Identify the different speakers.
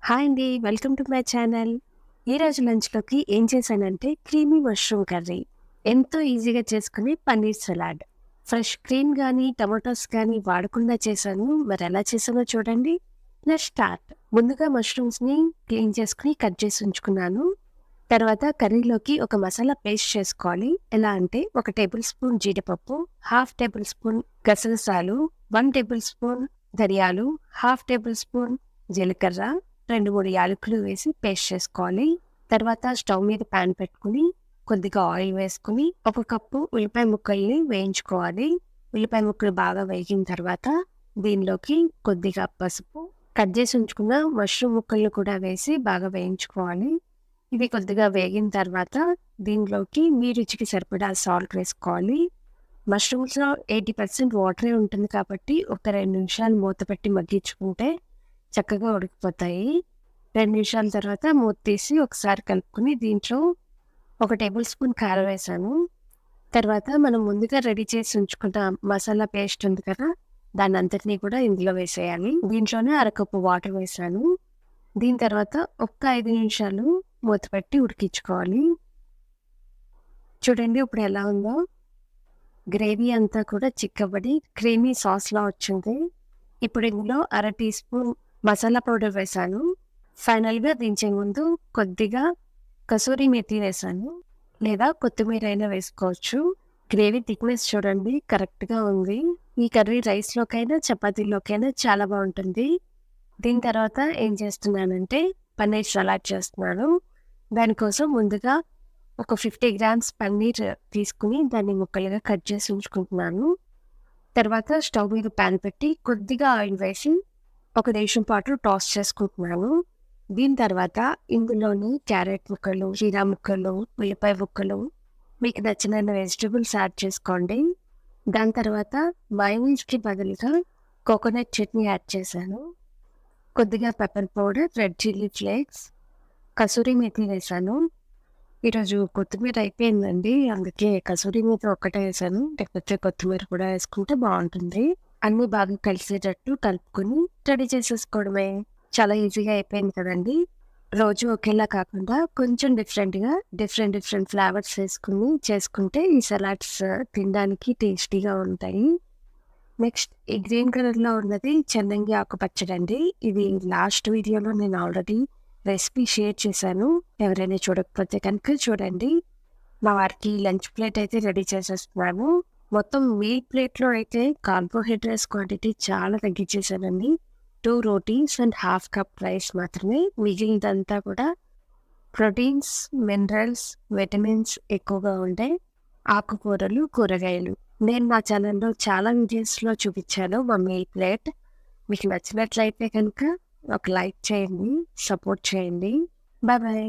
Speaker 1: Hi అండి. Welcome to my channel. ఈరోజు లంచ్‌లోకి ఏం చేశానంటే క్రీమీ మష్రూమ్ కర్రీ. ఎంతో ఈజీగా చేసుకునే పన్నీర్ సలాడ్. ఫ్రెష్ క్రీమ్ గానీ, టొమాటోస్ గానీ వాడకుండా చేశాను. మరెలా చేశానో చూడండి. Let's start. ముందుగా మష్రూమ్స్‌ని క్లీన్ చేసుకొని కట్ చేసి ఉంచుకున్నాను. తర్వాత కర్రీలోకి ఒక మసాలా పేస్ట్ చేసుకోవాలి. ఎలా అంటే 1 టేబుల్ స్పూన్ జీడిపప్పు, హాఫ్ టేబుల్ స్పూన్ గసగసాలు, 1 టేబుల్ స్పూన్ ధనియాలు, హాఫ్ టేబుల్ స్పూన్ జీలకర్ర, 2, 3 యాలకులు వేసి పేస్ట్ చేసుకోవాలి. తర్వాత స్టవ్ మీద పాన్ పెట్టుకొని కొద్దిగా ఆయిల్ వేసుకొని ఒక కప్పు ఉల్లిపాయ ముక్కల్ని వేయించుకోవాలి. ఉల్లిపాయ ముక్కలు బాగా వేగిన తర్వాత దీనిలోకి కొద్దిగా పసుపు, కట్ చేసి ఉంచుకున్న మష్రూమ్ ముక్కలను కూడా వేసి బాగా వేయించుకోవాలి. ఇవి కొద్దిగా వేగిన తర్వాత దీనిలోకి మీ రుచికి సరిపడా సాల్ట్ వేసుకోవాలి. మష్రూమ్స్‌లో 80% వాటరే ఉంటుంది కాబట్టి ఒక 2 నిమిషాలు మూత పెట్టి మగ్గించుకుంటే చక్కగా ఉడికిపోతాయి. 2 నిమిషాల తర్వాత మూత తీసి ఒకసారి కలుపుకొని దీంట్లో 1 టేబుల్ స్పూన్ కారం వేశాను. తర్వాత మనం ముందుగా రెడీ చేసి ఉంచుకున్న మసాలా పేస్ట్ ఉంది కదా! దాన్నంతటిని కూడా ఇందులో వేసేయాలి. దీంట్లోనే అరకప్పు వాటర్ వేశాను. దీని తర్వాత ఒక్క 5 నిమిషాలు మూత పెట్టి ఉడికించుకోవాలి. చూడండి ఇప్పుడు ఎలా ఉందో. గ్రేవీ అంతా కూడా చిక్కబడి క్రీమీ సాస్‌లా వచ్చింది. ఇప్పుడు ఇందులో అర టీ స్పూన్ మసాలా పౌడర్ వేశాను. ఫైనల్‌గా దించే ముందు కొద్దిగా కసూరి మేతి వేశాను. లేదా కొత్తిమీర అయినా వేసుకోవచ్చు. గ్రేవీ థిక్‌నెస్ చూడండి కరెక్ట్‌గా ఉంది. ఈ కర్రీ రైస్‌లోకైనా, చపాతీలోకైనా చాలా బావుంటుంది. దీని తర్వాత ఏం చేస్తున్నానంటే పన్నీర్ సలాడ్ చేస్తున్నాను. దానికోసం ముందుగా ఒక 50 గ్రామ్స్ పన్నీర్ తీసుకొని దాన్ని ముక్కలుగా కట్ చేసి ఉంచుకుంటున్నాను. తర్వాత స్టవ్ మీద పాన్ పెట్టి కొద్దిగా ఆయిల్ వేసి ఒక నిమిషం పాటు టాస్ చేసుకుంటున్నాను. దీని తర్వాత ఇందులోని క్యారెట్ ముక్కలు, జీరా ముక్కలు, ఉల్లిపాయ ముక్కలు మీకు నచ్చిన వెజిటబుల్స్ యాడ్ చేసుకోండి. దాని తర్వాత మయోనీస్‌కి బదులుగా కోకోనట్ చట్నీ యాడ్ చేశాను. కొద్దిగా pepper powder, red chilli flakes, kasuri methi వేశాను. ఈరోజు కొత్తిమీర అయిపోయిందండి. అందుకే కసూరి మేతి ఒక్కటే వేశాను. లేకపోతే కొత్తిమీర కూడా వేసుకుంటే బావుంటుంది. అన్నీ బాగా కలిసేటట్టు కలుపుకొని రెడీ చేసేసుకోవడమే. చాలా ఈజీగా అయిపోయింది కదండీ! రోజు ఒకేలా కాకుండా కొంచెం డిఫరెంట్ ఫ్లేవర్స్ వేసుకొని చేసుకుంటే ఈ సలాడ్స్ తినడానికి టేస్టీగా ఉంటాయి. నెక్స్ట్ ఈ గ్రీన్ కలర్‌లో ఉన్నది చెన్నంగి ఆకు పచ్చడండి. ఇది లాస్ట్ వీడియోలో నేను ఆల్రెడీ రెసిపీ షేర్ చేశాను. ఎవరైనా చూడకపోతే కనుక చూడండి. మా వారికి లంచ్ ప్లేట్ అయితే రెడీ చేసేస్తున్నాను. మొత్తం మీల్ ప్లేట్‌లో అయితే కార్బోహైడ్రేట్స్ క్వాంటిటీ చాలా తగ్గించేశానండి. 2 rotis and half cup rice మాత్రమే. మిగిలినదంతా కూడా ప్రోటీన్స్, మినరల్స్, విటమిన్స్ ఎక్కువగా ఉండే ఆకుకూరలు, కూరగాయలు. నేను నా ఛానల్‌లో చాలా వీడియోస్‌లో చూపించాను మా మీల్ ప్లేట్. మీకు నచ్చినట్లయితే కనుక ఒక లైక్ చేయండి, సపోర్ట్ చేయండి. Bye bye.